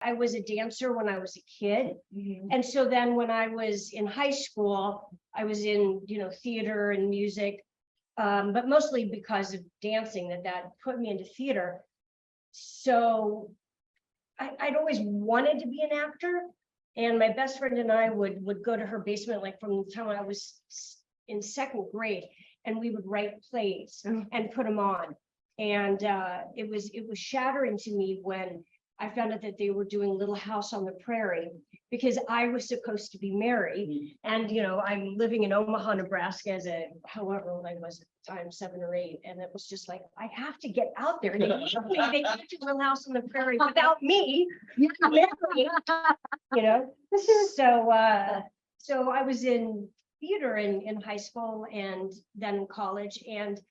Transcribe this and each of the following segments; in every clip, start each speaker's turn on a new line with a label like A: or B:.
A: I was a dancer when I was a kid. And so then when I was in high school, I was in, theater and music, but mostly because of dancing that put me into theater. So I'd always wanted to be an actor. And my best friend and I would go to her basement, like from the time I was in second grade, and we would write plays and put them on. And it was shattering to me when I found out that they were doing Little House on the Prairie, because I was supposed to be Mary. And, I'm living in Omaha, Nebraska as however old I was at the time, 7 or 8. And it was just like, I have to get out there. They need me. They can't do Little House on the Prairie without me. Mary, So I was in theater in high school and then in college, and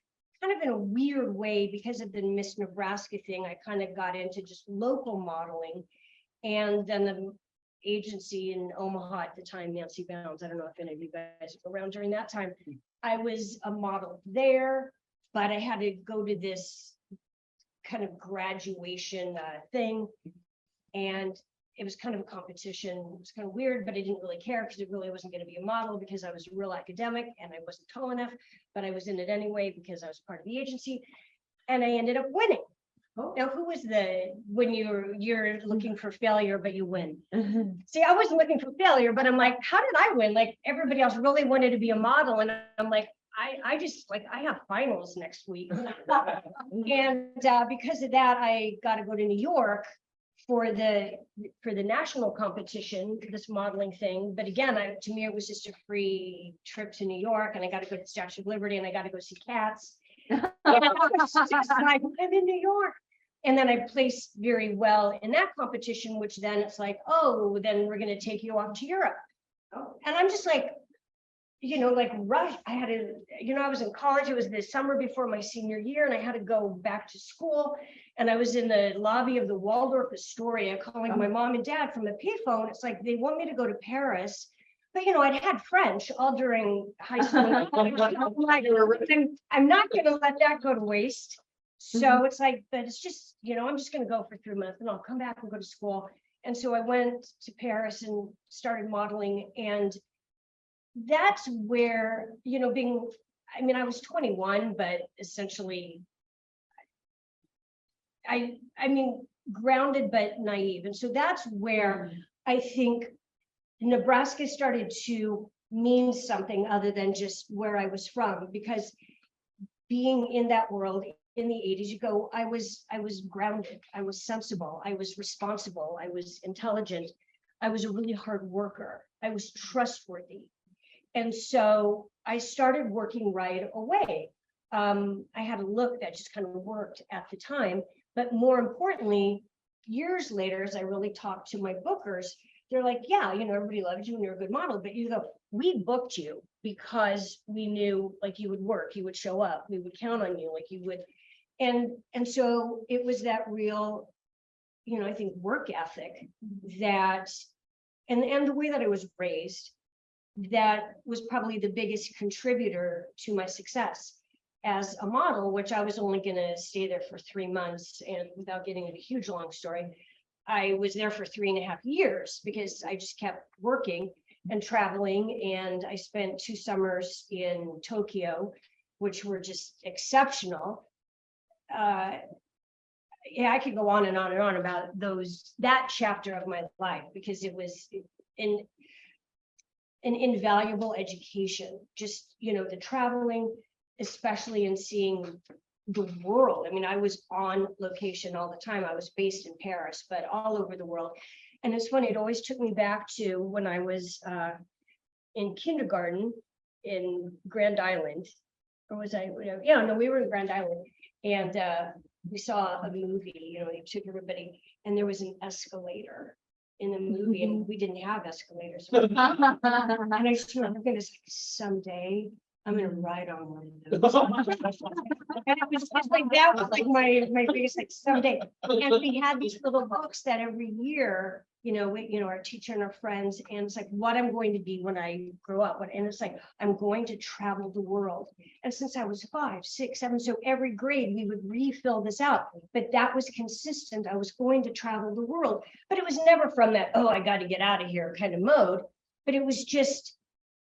A: kind of in a weird way, because of the Miss Nebraska thing, I kind of got into just local modeling. And then the agency in Omaha at the time, Nancy Bounds, I don't know if any of you guys were around during that time, I was a model there, but I had to go to this kind of graduation thing. And it was kind of a competition. It was kind of weird, but I didn't really care because it really wasn't going to be a model, because I was a real academic and I wasn't tall enough, but I was in it anyway because I was part of the agency, and I ended up winning. Now, who was when you're looking for failure, but you win? See, I wasn't looking for failure, but I'm like, how did I win? Like, everybody else really wanted to be a model. And I'm like, I just like, I have finals next week. And because of that, I got to go to New York for the national competition, this modeling thing. But again, to me, it was just a free trip to New York, and I got to go to the Statue of Liberty, and I got to go see cats. And I was just like, I'm in New York. And then I placed very well in that competition, which then it's like, oh, then we're going to take you off to Europe. And I'm just like, like rush. I had to, I was in college. It was the summer before my senior year, and I had to go back to school. And I was in the lobby of the Waldorf Astoria calling my mom and dad from a payphone. It's like, they want me to go to Paris. But, I'd had French all during high school. I'm not going to let that go to waste. So it's like, but it's just, I'm just going to go for 3 months and I'll come back and go to school. And so I went to Paris and started modeling. And that's where, I was 21, but essentially, grounded but naive. And so that's where I think Nebraska started to mean something other than just where I was from, because being in that world in the 80s, I was grounded, I was sensible, I was responsible, I was intelligent, I was a really hard worker, I was trustworthy. And so I started working right away. I had a look that just kind of worked at the time, but more importantly, years later, as I really talked to my bookers, they're like, yeah, everybody loves you and you're a good model, but we booked you because we knew like you would work, you would show up, we would count on you, like you would. And so it was that real, I think work ethic that, and the way that I was raised, that was probably the biggest contributor to my success as a model, which I was only going to stay there for 3 months. And without getting into a huge long story, I was there for 3.5 years because I just kept working and traveling. And I spent 2 summers in Tokyo, which were just exceptional. Yeah, I could go on and on and on about that chapter of my life, because it was an invaluable education. Just, the traveling, especially in seeing the world. I was on location all the time. I was based in Paris, but all over the world. And it's funny, it always took me back to when I was in kindergarten in Grand Island. Or was I? Yeah, no, we were in Grand Island. And we saw a movie, they took everybody, and there was an escalator in the movie, and we didn't have escalators. And I just remember this, someday I'm gonna ride on one of those. And it was just like, that was like my biggest, like, someday. And we had these little books that every year, our teacher and our friends, and it's like what I'm going to be when I grow up. And it's like, I'm going to travel the world. And since I was 5, 6, 7, so every grade we would refill this out. But that was consistent. I was going to travel the world, but it was never from that, oh, I got to get out of here kind of mode. But it was just,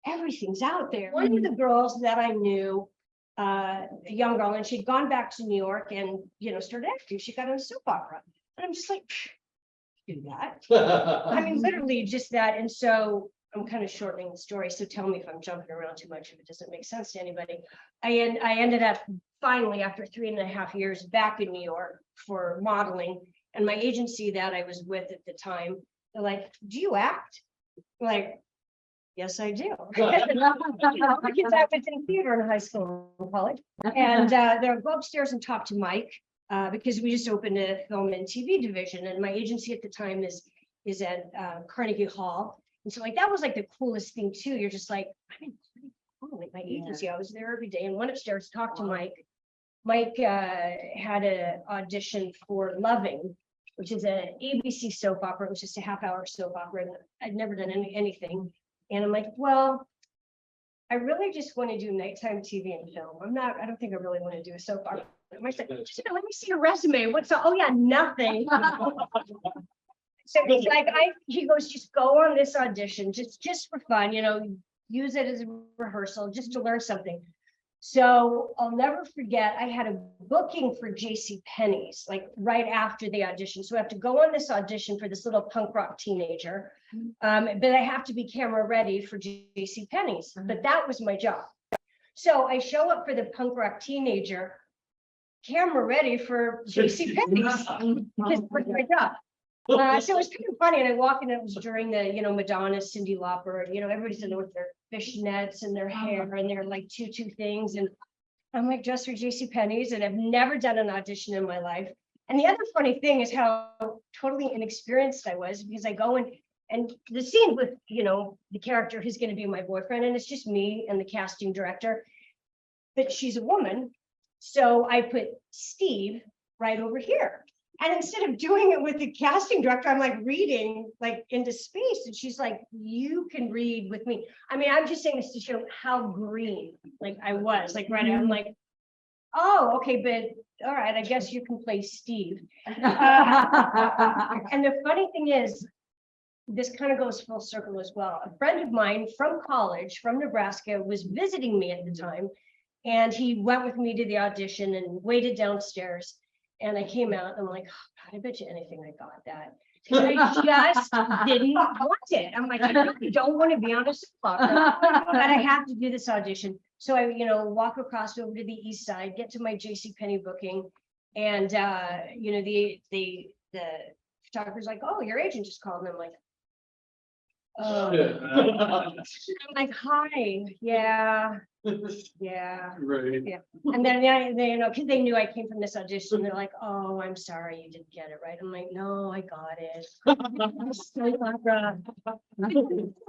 A: everything's out there. One of the girls that I knew, a young girl, and she'd gone back to New York and, started acting. She got on a soap opera. And I'm just like, do that. I mean, literally just that. And so I'm kind of shortening the story. So tell me if I'm jumping around too much, if it doesn't make sense to anybody. I ended up finally, after 3.5 years, back in New York for modeling. And my agency that I was with at the time, they're like, do you act? I'm like, yes, I do. Because I was in theater in high school and college. And they'll go upstairs and talk to Mike, because we just opened a film and TV division. And my agency at the time is at Carnegie Hall. And so like, that was like the coolest thing too. You're just like, I'm in Carnegie Hall, like my agency. I was there every day and went upstairs to talk to Mike. Mike had an audition for Loving, which is an ABC soap opera. It was just a half-hour soap opera. And I'd never done anything. And I'm like, well, I really just want to do nighttime TV and film. I don't think I really want to do a soap opera. I said, let me see your resume. Oh yeah, nothing. So he's like, he goes, just go on this audition, just for fun, use it as a rehearsal, just to learn something. So I'll never forget, I had a booking for JCPenney's, like right after the audition. So I have to go on this audition for this little punk rock teenager. But I have to be camera ready for JCPenney's, but that was my job. So I show up for the punk rock teenager, camera ready for JCPenney's, because it was my job. So it was kind of funny. And I walk in, it was during the, Madonna, Cyndi Lauper, everybody's in there with their fishnets and their hair and their like tutu things. And I'm like dressed for JCPenney's, and I've never done an audition in my life. And the other funny thing is how totally inexperienced I was, because I go in and the scene with, the character who's going to be my boyfriend, and it's just me and the casting director, but she's a woman. So I put Steve right over here. And instead of doing it with the casting director, I'm like reading like into space. And she's like, you can read with me. I mean, I'm just saying this to show how green like I was, like right. I'm like, oh, okay, but all right, I guess you can play Steve. And the funny thing is, this kind of goes full circle as well. A friend of mine from college, from Nebraska, was visiting me at the time. And he went with me to the audition and waited downstairs. And I came out and I'm like, oh, God, I bet you anything I got that. Because I just didn't want it. I'm like, I really don't want to be on a soap opera, but I have to do this audition. So I, walk across over to the east side, get to my JCPenney booking. And, the photographer's like, oh, your agent just called. And I'm like, oh, I'm like, hi, yeah,
B: Right.
A: yeah. And then they because they knew I came from this audition, they're like, oh, I'm sorry you didn't get it right. I'm like, no, I got it. We're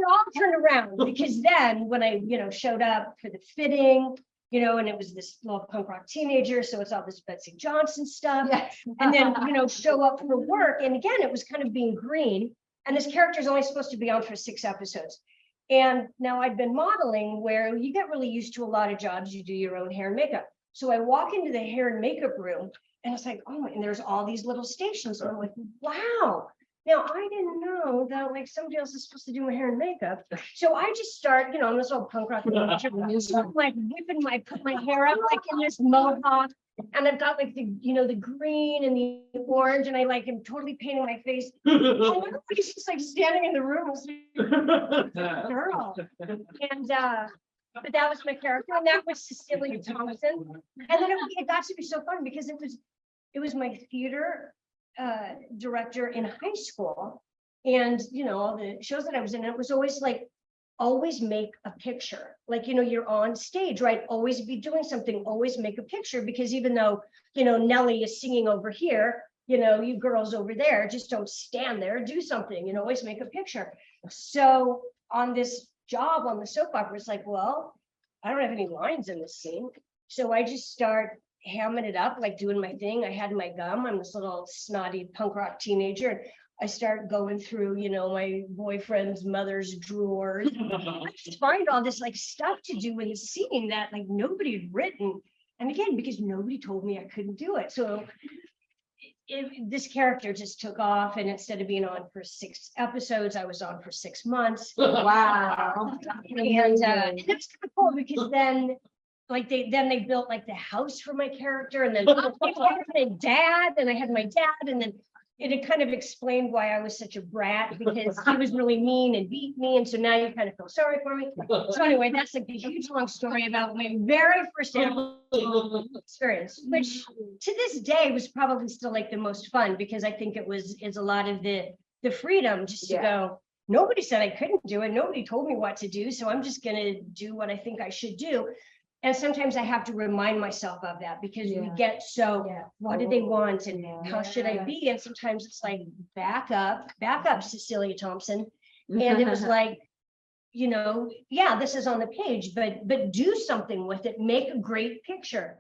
A: all turned around, because then when I showed up for the fitting, and it was this little punk rock teenager, so it's all this Betsy Johnson stuff. Yes. And then show up for work, and again it was kind of being green. And this character is only supposed to be on for 6 episodes. And now I'd been modeling where you get really used to a lot of jobs. You do your own hair and makeup. So I walk into the hair and makeup room and it's like, oh, and there's all these little stations. And I'm like, wow. Now I didn't know that like somebody else is supposed to do my hair and makeup. So I just start, I'm this old punk rock. So I'm like put my hair up like in this mohawk. And I've got like the, the green and the orange, and I like am totally painting my face. And everybody's just like standing in the room, like, girl. And but that was my character, and that was Cecilia Thompson. And then it got to be so fun because it was my theater director in high school, and all the shows that I was in, it was always like, always make a picture. Like, you're on stage, right? Always be doing something, always make a picture, because even though, Nellie is singing over here, you girls over there, just don't stand there, do something, always make a picture. So on this job on the soap opera, it's like, well, I don't have any lines in this scene. So I just start hamming it up, like doing my thing. I had my gum. I'm this little snotty punk rock teenager. And I start going through, my boyfriend's mother's drawers. I just find all this like stuff to do in the scene that like nobody had written. And again, because nobody told me I couldn't do it. So this character just took off, and instead of being on for 6 episodes, I was on for 6 months.
C: Wow.
A: And that's kind of cool because then like they built like the house for my character, and then my dad, and I had my dad, and then it had kind of explained why I was such a brat, because he was really mean and beat me, and so now you kind of feel sorry for me. So anyway, that's like a huge long story about my very first experience, which to this day was probably still like the most fun, because I think is a lot of the freedom just to go, nobody said I couldn't do it, nobody told me what to do, so I'm just gonna do what I think I should do. And sometimes I have to remind myself of that, because we get so, what do they want and how should I be? And sometimes it's like, back up, Cecilia Thompson. And it was like, this is on the page, but do something with it, make a great picture.